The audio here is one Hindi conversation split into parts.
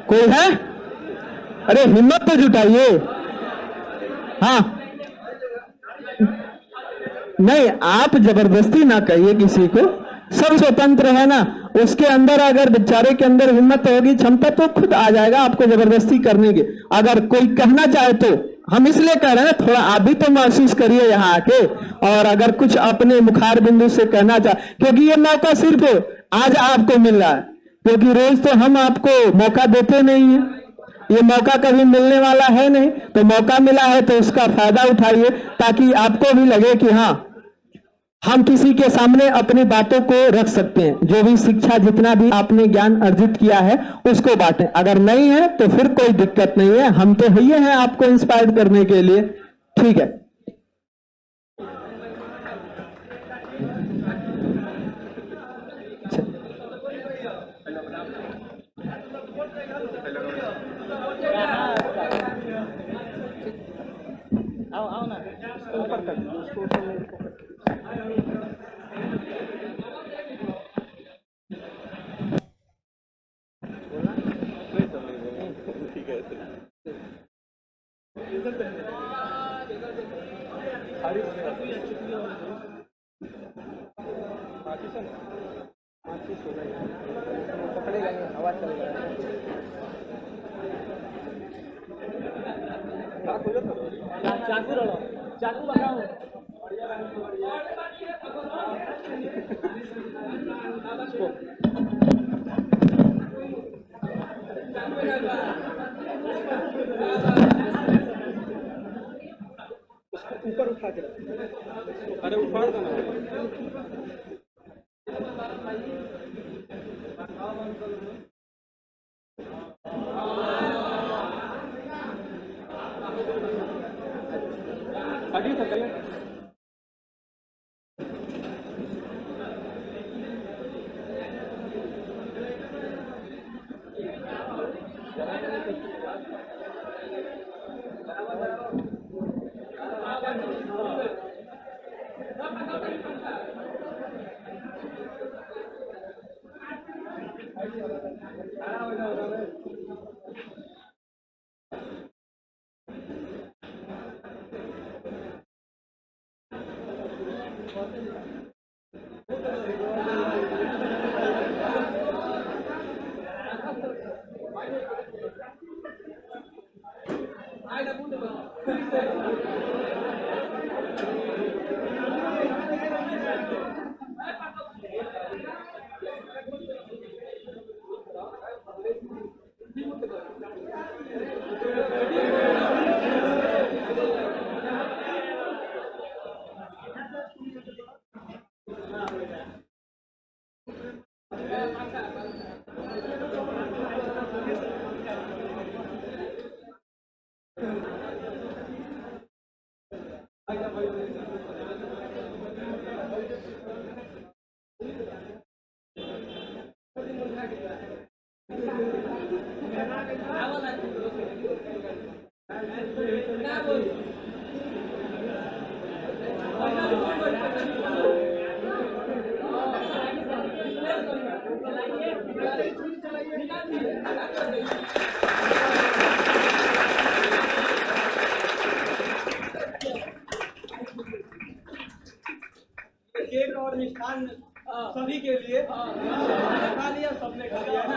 कोई है? अरे हिम्मत तो जुटाइए। हाँ, नहीं आप जबरदस्ती ना कहिए किसी को, सब स्वतंत्र है ना। उसके अंदर अगर बेचारे के अंदर हिम्मत होगी, क्षमता, तो खुद आ जाएगा आपको जबरदस्ती करने की। अगर कोई कहना चाहे तो हम इसलिए कह रहे हैं, थोड़ा आप भी तो महसूस करिए यहाँ आके, और अगर कुछ अपने मुखार बिंदु से कहना चाहे, क्योंकि ये मौका सिर्फ आज आपको मिल रहा है, क्योंकि रोज तो हम आपको मौका देते नहीं है, ये मौका कभी मिलने वाला है नहीं। तो मौका मिला है तो उसका फायदा उठाइए, ताकि आपको भी लगे कि हाँ, हम किसी के सामने अपनी बातों को रख सकते हैं। जो भी शिक्षा, जितना भी आपने ज्ञान अर्जित किया है उसको बांटें। अगर नहीं है तो फिर कोई दिक्कत नहीं है, हम तो ही हैं आपको इंस्पायर करने के लिए। ठीक है, आओ आओ ना, ऊपर कर दो उसको, ऊपर मेरे को ठीक है। पकड़ेगा नहीं, हवा चलेगा। चाकू रहो, चाकू लगाओ। ऊपर उठा के, अरे उठा दो ना। हटिए सर, चले। केक और मिष्ठान सभी के लिए खा लिया, सबने खा लिया है।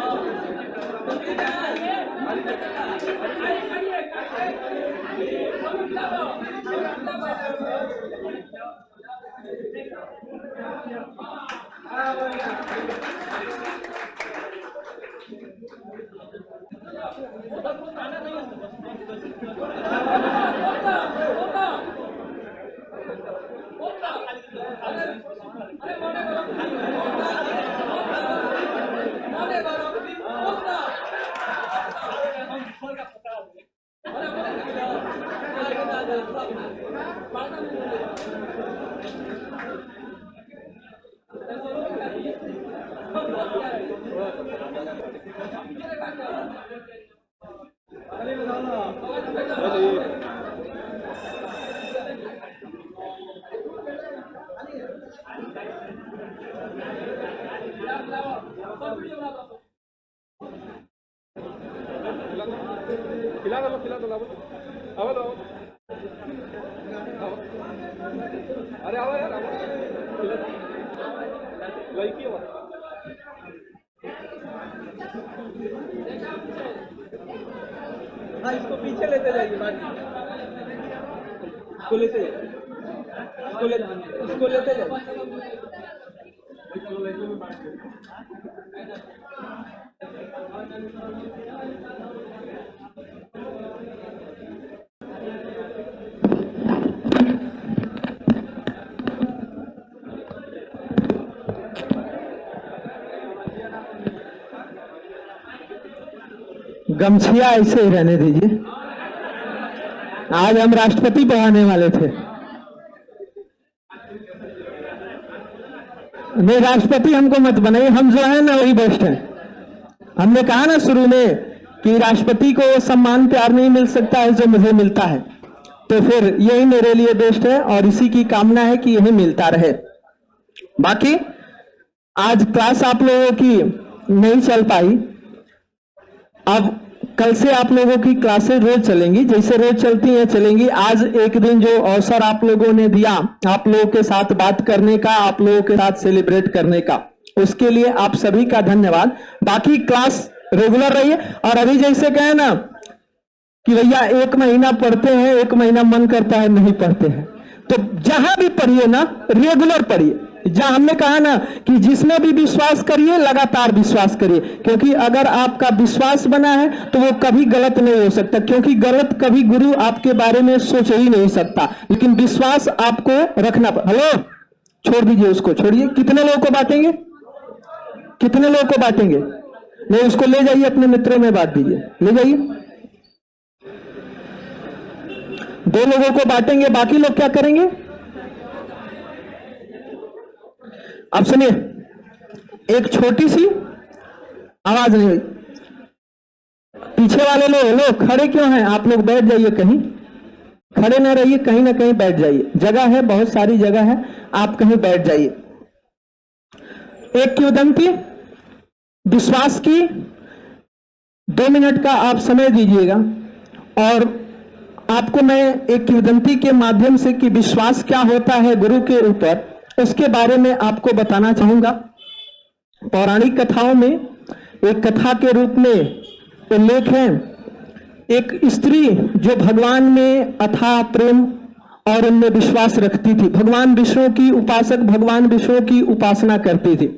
खिला दो आओ अरे आओ यार लड़की हो हाँ इसको पीछे लेते जाइए बाकी इसको लेते जाइए इसको लेते जाइए गमछिया ऐसे ही रहने दीजिए। आज हम राष्ट्रपति पढ़ाने वाले थे, नहीं राष्ट्रपति हमको मत बनाइए, हम जो है ना वही बेस्ट है। हमने कहा ना शुरू में कि राष्ट्रपति को वो सम्मान प्यार नहीं मिल सकता है जो मुझे मिलता है, तो फिर यही मेरे लिए बेस्ट है और इसी की कामना है कि यही मिलता रहे। बाकी आज क्लास आप लोगों की नहीं चल पाई, अब कल से आप लोगों की क्लासेस रोज चलेंगी, जैसे रोज चलती हैं चलेंगी। आज एक दिन जो अवसर आप लोगों ने दिया आप लोगों के साथ बात करने का, आप लोगों के साथ सेलिब्रेट करने का, उसके लिए आप सभी का धन्यवाद। बाकी क्लास रेगुलर रही है। और अभी जैसे कहे ना कि भैया 1 महीना पढ़ते हैं, 1 महीना मन करता है नहीं पढ़ते हैं, तो जहां भी पढ़िए ना रेगुलर पढ़िए। जहां हमने कहा ना कि जिसमें भी विश्वास करिए, लगातार विश्वास करिए, क्योंकि अगर आपका विश्वास बना है तो वो कभी गलत नहीं हो सकता, क्योंकि गलत कभी गुरु आपके बारे में सोच ही नहीं सकता, लेकिन विश्वास आपको रखना। हेलो छोड़ दीजिए उसको, छोड़िए। कितने लोगों को बांटेंगे, कितने लोगों को बांटेंगे? नहीं उसको ले जाइए अपने मित्रों में बांट दीजिए, ले जाइए। 2 लोगों को बांटेंगे, बाकी लोग क्या करेंगे? अब सुनिए, एक छोटी सी आवाज नहीं हुई, पीछे वाले लोग खड़े क्यों हैं? आप लोग बैठ जाइए, कहीं खड़े ना रहिए, कहीं ना कहीं बैठ जाइए, जगह है, बहुत सारी जगह है, आप कहीं बैठ जाइए। एक किंवदंती विश्वास की 2 मिनट का आप समय दीजिएगा और आपको मैं एक किंवदंती के माध्यम से कि विश्वास क्या होता है गुरु के ऊपर, उसके बारे में आपको बताना चाहूंगा। पौराणिक कथाओं में एक कथा के रूप में उल्लेख है, एक स्त्री जो भगवान में अथाह प्रेम और उनमें विश्वास रखती थी, भगवान विष्णु की उपासक, भगवान विष्णु की उपासना करती थी।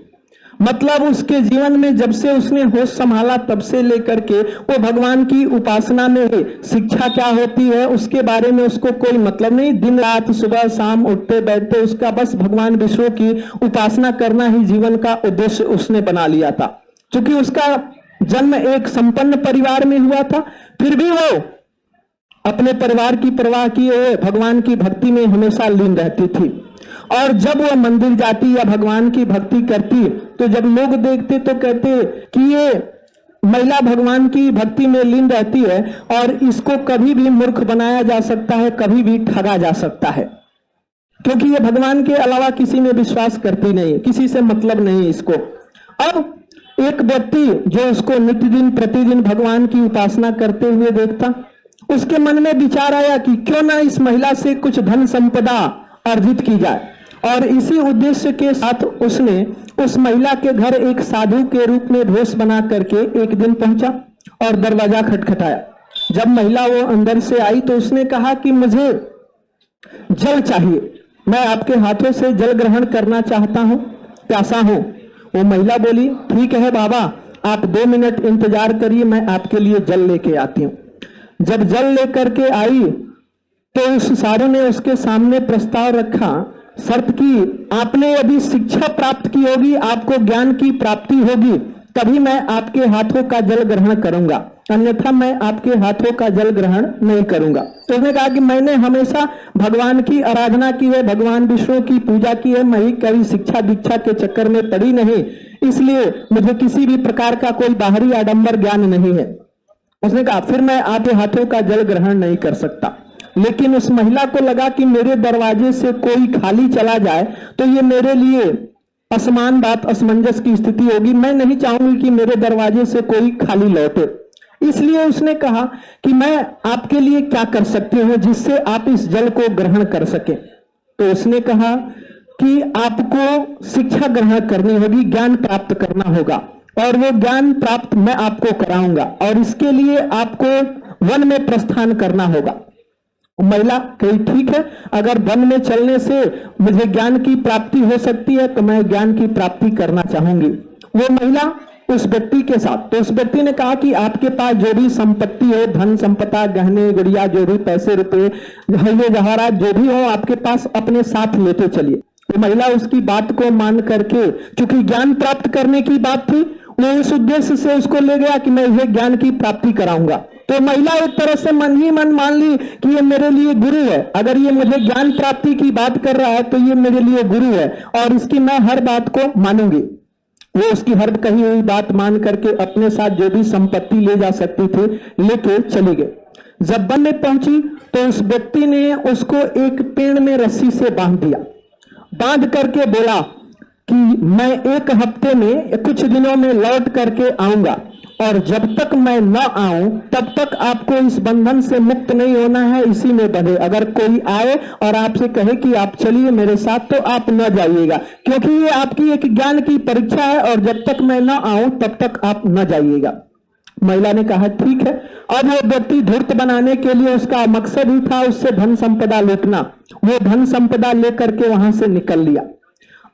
मतलब उसके जीवन में जब से उसने होश संभाला तब से लेकर के वो भगवान की उपासना में है। शिक्षा क्या होती है उसके बारे में उसको कोई मतलब नहीं, दिन रात सुबह शाम उठते बैठते उसका बस भगवान विष्णु की उपासना करना ही जीवन का उद्देश्य उसने बना लिया था। क्योंकि उसका जन्म एक संपन्न परिवार में हुआ था, फिर भी वो अपने परिवार की परवाह किए हुए भगवान की भक्ति में हमेशा लीन रहती थी। और जब वह मंदिर जाती या भगवान की भक्ति करती तो जब लोग देखते तो कहते कि ये महिला भगवान की भक्ति में लीन रहती है और इसको कभी भी मूर्ख बनाया जा सकता है, कभी भी ठगा जा सकता है, क्योंकि ये भगवान के अलावा किसी में विश्वास करती नहीं, किसी से मतलब नहीं इसको। अब एक व्यक्ति जो उसको नित्य दिन प्रतिदिन भगवान की उपासना करते हुए देखता, उसके मन में विचार आया कि क्यों ना इस महिला से कुछ धन संपदा अर्जित की जाए। और इसी उद्देश्य के साथ उसने उस महिला के घर एक साधु के रूप में भेष बना करके एक दिन पहुंचा और दरवाजा खटखटाया। जब महिला वो अंदर से आई तो उसने कहा कि मुझे जल चाहिए, मैं आपके हाथों से जल ग्रहण करना चाहता हूं, प्यासा हूं। वो महिला बोली ठीक है बाबा, आप 2 मिनट इंतजार करिए, मैं आपके लिए जल लेके आती हूँ। जब जल लेकर के आई तो उस साधु ने उसके सामने प्रस्ताव रखा, शर्त की आपने यदि शिक्षा प्राप्त की होगी, आपको ज्ञान की प्राप्ति होगी, तभी मैं आपके हाथों का जल ग्रहण करूंगा, अन्यथा मैं आपके हाथों का जल ग्रहण नहीं करूंगा। तो उसने कहा कि मैंने हमेशा भगवान की आराधना की है, भगवान विष्णु की पूजा की है, मैं कभी शिक्षा दीक्षा के चक्कर में पड़ी नहीं, इसलिए मुझे किसी भी प्रकार का कोई बाहरी आडंबर ज्ञान नहीं है। उसने कहा फिर मैं आपके हाथों का जल ग्रहण नहीं कर सकता। लेकिन उस महिला को लगा कि मेरे दरवाजे से कोई खाली चला जाए तो ये मेरे लिए असमान बात, असमंजस की स्थिति होगी, मैं नहीं चाहूंगी कि मेरे दरवाजे से कोई खाली लौटे। इसलिए उसने कहा कि मैं आपके लिए क्या कर सकती हूँ जिससे आप इस जल को ग्रहण कर सके। तो उसने कहा कि आपको शिक्षा ग्रहण करनी होगी, ज्ञान प्राप्त करना होगा, और वो ज्ञान प्राप्त मैं आपको कराऊंगा, और इसके लिए आपको वन में प्रस्थान करना होगा। महिला कही ठीक है, अगर वन में चलने से मुझे ज्ञान की प्राप्ति हो सकती है तो मैं ज्ञान की प्राप्ति करना चाहूंगी। वो महिला उस व्यक्ति के साथ, तो उस व्यक्ति ने कहा कि आपके पास जो भी संपत्ति हो, धन संपदा, गहने गुड़िया, जो भी पैसे रुपए, हीरे जवाहरात जो भी हो आपके पास, अपने साथ लेते चलिए। तो महिला उसकी बात को मान करके, चूंकि ज्ञान प्राप्त करने की बात थी, वो इस उद्देश्य से उसको ले गया कि मैं ये ज्ञान की प्राप्ति कराऊंगा। तो महिला एक तरह से मन ही मन मान ली कि ये मेरे लिए गुरु है, अगर ये मुझे ज्ञान प्राप्ति की बात कर रहा है तो ये मेरे लिए गुरु है और इसकी मैं हर बात को मानूंगी। वो उसकी हर कही हुई बात मान करके अपने साथ जो भी संपत्ति ले जा सकती थी लेके चली गई। जब वन में पहुंची तो उस व्यक्ति ने उसको एक पेड़ में रस्सी से बांध दिया, बांध करके बोला कि मैं एक हफ्ते में, कुछ दिनों में लौट करके आऊंगा, और जब तक मैं न आऊं तब तक आपको इस बंधन से मुक्त नहीं होना है, इसी में बंधे। अगर कोई आए और आपसे कहे कि आप चलिए मेरे साथ, तो आप न जाइएगा, क्योंकि ये आपकी एक ज्ञान की परीक्षा है और जब तक मैं न आऊं तब तक आप न जाइएगा। महिला ने कहा ठीक है। अब वो व्यक्ति धूर्त बनाने के लिए, उसका मकसद ही था उससे धन संपदा लूटना, वो धन संपदा लेकर के वहां से निकल लिया।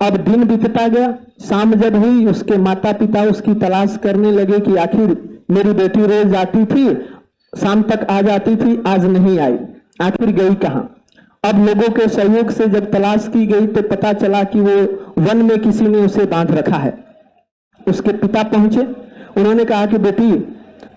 अब दिन बीतता गया, शाम जब हुई उसके माता पिता उसकी तलाश करने लगे कि आखिर मेरी बेटी रोज आती थी, शाम तक आ जाती थी, आज नहीं आई, आखिर गई कहां। अब लोगों के सहयोग से जब तलाश की गई तो पता चला कि वो वन में किसी ने उसे बांध रखा है। उसके पिता पहुंचे, उन्होंने कहा कि बेटी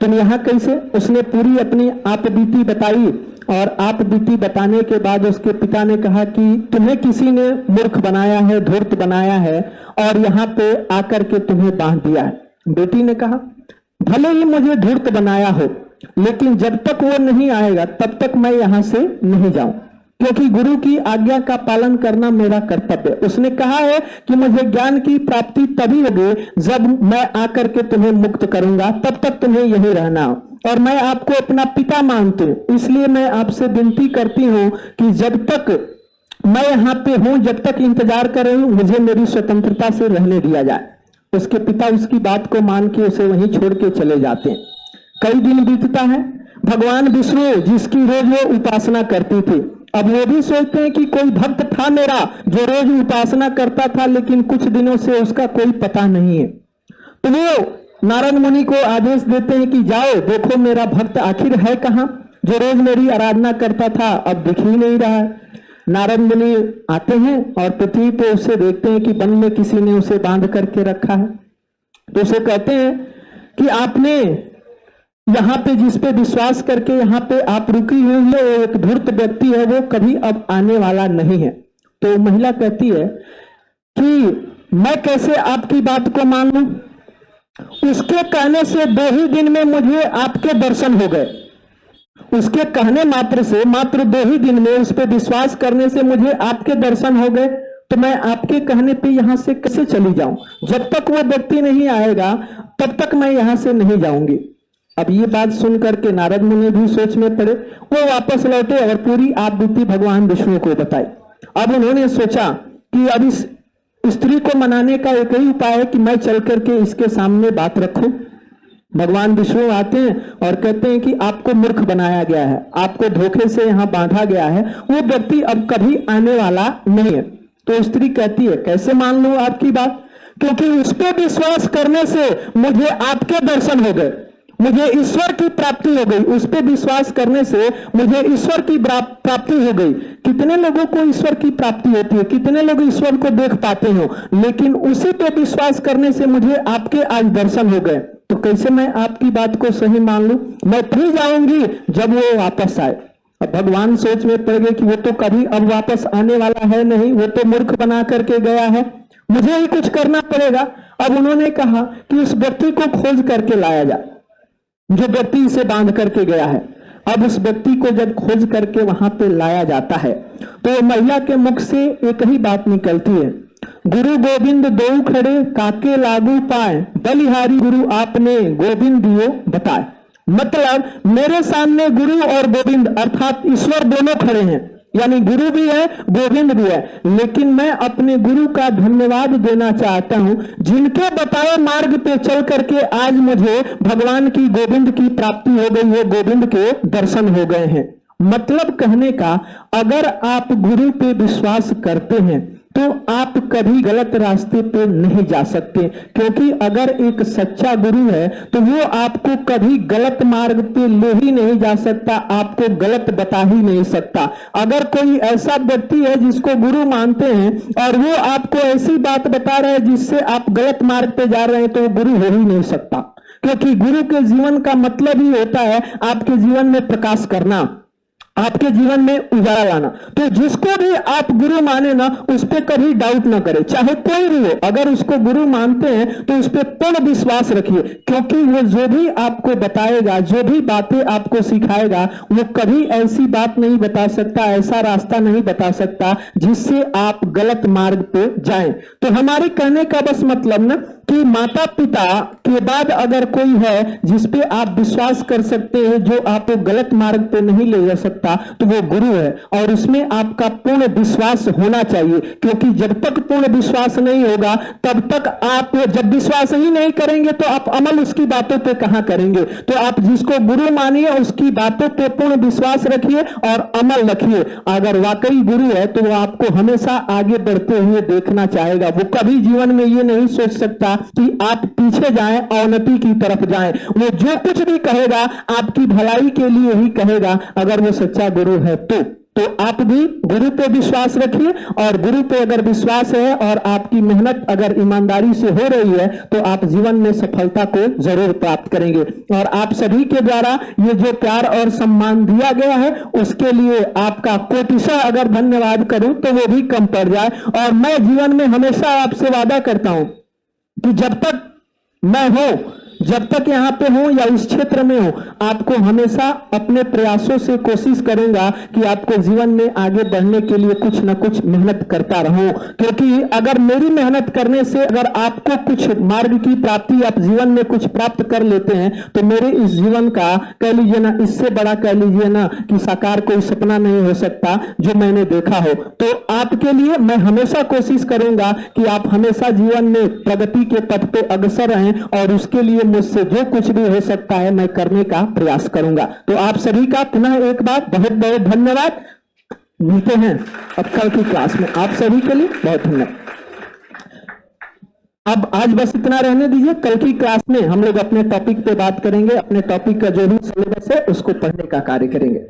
तुम यहाँ कैसे। उसने पूरी अपनी आप बीती बताई, और आप बीती बताने के बाद उसके पिता ने कहा कि तुम्हें किसी ने मूर्ख बनाया है, धूर्त बनाया है, और यहाँ पे आकर के तुम्हें बांध दिया है। बेटी ने कहा भले ही मुझे धूर्त बनाया हो, लेकिन जब तक वो नहीं आएगा तब तक मैं यहाँ से नहीं जाऊं, क्योंकि गुरु की आज्ञा का पालन करना मेरा कर्तव्य है। उसने कहा है कि मुझे ज्ञान की प्राप्ति तभी होगी जब मैं आकर के तुम्हें मुक्त करूंगा, तब तक तुम्हें यही रहना हो, और मैं आपको अपना पिता मानती हूं, इसलिए मैं आपसे विनती करती हूं कि जब तक मैं यहाँ पे हूं, जब तक इंतजार कर रही हूं, मुझे मेरी स्वतंत्रता से रहने दिया जाए। उसके पिता उसकी बात को मान के उसे वहीं छोड़ के चले जाते हैं। कई दिन बीतता है, भगवान विष्णु जिसकी रोज वो उपासना करती थी, अब वो भी सोचते हैं कि कोई भक्त था मेरा जो रोज उपासना करता था, लेकिन कुछ दिनों से उसका कोई पता नहीं है। तो वो नारद मुनि को आदेश देते हैं कि जाओ देखो मेरा भक्त आखिर है कहां, जो रोज मेरी आराधना करता था, अब दिख ही नहीं रहा है। नारद मुनि आते हैं और पृथ्वी पे उसे देखते हैं कि वन में किसी ने उसे बांध करके रखा है। तो उसे कहते हैं कि आपने यहाँ पे जिस पे विश्वास करके यहाँ पे आप रुकी हुई है, वो एक धूर्त व्यक्ति है, वो कभी अब आने वाला नहीं है। तो महिला कहती है कि मैं कैसे आपकी बात को मान लूं। उसके कहने से 2 ही दिन में मुझे आपके दर्शन हो गए। उसके कहने मात्र से, मात्र 2 ही दिन में, उस पर विश्वास करने से मुझे आपके दर्शन हो गए, तो मैं आपके कहने पे यहां से कैसे चली जाऊं। जब तक वो व्यक्ति नहीं आएगा तब तक मैं यहां से नहीं जाऊंगी। अब ये बात सुन करके नारद मुनि भी सोच में पड़े, वो वापस लौटे और पूरी आप बीती भगवान विष्णु को बताई। अब उन्होंने सोचा कि अब इस स्त्री को मनाने का एक ही उपाय है कि मैं चल करके इसके सामने बात रखूं। भगवान विष्णु आते हैं और कहते हैं कि आपको मूर्ख बनाया गया है, आपको धोखे से यहाँ बांधा गया है, वो व्यक्ति अब कभी आने वाला नहीं है। तो स्त्री कहती है कैसे मान लूं आपकी बात, क्योंकि उस पर विश्वास करने से मुझे आपके दर्शन हो गए, मुझे ईश्वर की प्राप्ति हो गई। उस पर विश्वास करने से मुझे ईश्वर की प्राप्ति हो गई। कितने लोगों को ईश्वर की प्राप्ति होती है, कितने लोग ईश्वर को देख पाते हो, लेकिन उसी पे विश्वास करने से मुझे आपके आज दर्शन हो गए। तो कैसे मैं आपकी बात को सही मान लूं। मैं फिर जाऊंगी जब वो वापस आए। अब भगवान सोच में पड़ गए कि वो तो कभी अब वापस आने वाला है नहीं, वो तो मूर्ख बना करके गया है, मुझे ही कुछ करना पड़ेगा। अब उन्होंने कहा कि उस व्यक्ति को खोज करके लाया जाए जो व्यक्ति इसे बांध करके गया है। अब उस व्यक्ति को जब खोज करके वहां पे लाया जाता है तो महिला के मुख से एक ही बात निकलती है, गुरु गोविंद दो खड़े काके लागू पाए, बलिहारी गुरु आपने गोविंद दियो बताए। मतलब मेरे सामने गुरु और गोविंद अर्थात ईश्वर दोनों खड़े हैं, यानी गुरु भी है गोविंद भी है, लेकिन मैं अपने गुरु का धन्यवाद देना चाहता हूं जिनके बताए मार्ग पे चल करके आज मुझे भगवान की गोविंद की प्राप्ति हो गई है, गोविंद के दर्शन हो गए हैं। मतलब कहने का, अगर आप गुरु पे विश्वास करते हैं तो आप कभी गलत रास्ते पे नहीं जा सकते, क्योंकि अगर एक सच्चा गुरु है तो वो आपको कभी गलत मार्ग पे ले ही नहीं जा सकता, आपको गलत बता ही नहीं सकता। अगर कोई ऐसा व्यक्ति है जिसको गुरु मानते हैं और वो आपको ऐसी बात बता रहे हैं जिससे आप गलत मार्ग पे जा रहे हैं, तो वो गुरु हो ही नहीं सकता, क्योंकि गुरु के जीवन का मतलब ही होता है आपके जीवन में प्रकाश करना, आपके जीवन में उजाला लाना। तो जिसको भी आप गुरु माने ना, उस पर कभी डाउट ना करें, चाहे कोई भी हो। अगर उसको गुरु मानते हैं तो उस पर पूर्ण विश्वास रखिए, क्योंकि वो जो भी आपको बताएगा, जो भी बातें आपको सिखाएगा, वो कभी ऐसी बात नहीं बता सकता, ऐसा रास्ता नहीं बता सकता जिससे आप गलत मार्ग पे जाएं। तो हमारे कहने का बस मतलब ना कि माता पिता के बाद अगर कोई है जिसपे आप विश्वास कर सकते हैं, जो आपको गलत मार्ग पे नहीं ले जा सकता, तो वो गुरु है। और उसमें आपका पूर्ण विश्वास होना चाहिए, क्योंकि जब तक पूर्ण विश्वास नहीं होगा तब तक आप, जब विश्वास ही नहीं करेंगे तो आप अमल उसकी बातों पे कहां करेंगे। तो आप जिसको गुरु मानिए उसकी बातों पे पूर्ण विश्वास रखिए और अमल रखिए। अगर वाकई गुरु है तो वो आपको हमेशा आगे बढ़ते हुए देखना चाहेगा, वो कभी जीवन में ये नहीं सोच सकता कि आप पीछे जाएं, अवनति की तरफ जाएं। वो जो कुछ भी कहेगा आपकी भलाई के लिए ही कहेगा, अगर वो सच्चा गुरु है तो आप भी गुरु पे विश्वास रखिए। और गुरु पे अगर विश्वास है और आपकी मेहनत अगर ईमानदारी से हो रही है तो आप जीवन में सफलता को जरूर प्राप्त करेंगे। और आप सभी के द्वारा ये जो प्यार और सम्मान दिया गया है उसके लिए आपका कोटिशा अगर धन्यवाद करूं तो वो भी कम पड़ जाए। और मैं जीवन में हमेशा आपसे वादा करता हूं कि जब तक मैं हूं, जब तक यहां पे हूं या इस क्षेत्र में हूं, आपको हमेशा अपने प्रयासों से कोशिश करूंगा कि आपको जीवन में आगे बढ़ने के लिए कुछ ना कुछ मेहनत करता रहूं। क्योंकि अगर मेरी मेहनत करने से अगर आपको कुछ मार्ग की प्राप्ति, आप जीवन में कुछ प्राप्त कर लेते हैं, तो मेरे इस जीवन का कह लीजिए ना, इससे बड़ा कह लीजिए ना कि साकार कोई सपना नहीं हो सकता जो मैंने देखा हो। तो आपके लिए मैं हमेशा कोशिश करूंगा कि आप हमेशा जीवन में प्रगति के पथ पे अग्रसर रहें, और उसके लिए मुझसे जो कुछ भी हो सकता है मैं करने का प्रयास करूंगा। तो आप सभी का पुनः एक बार बहुत बहुत धन्यवाद। मिलते हैं अब कल की क्लास में। आप सभी के लिए बहुत धन्यवाद। अब आज बस इतना रहने दीजिए, कल की क्लास में हम लोग अपने टॉपिक पे बात करेंगे, अपने टॉपिक का जो भी सिलेबस है उसको पढ़ने का कार्य करेंगे।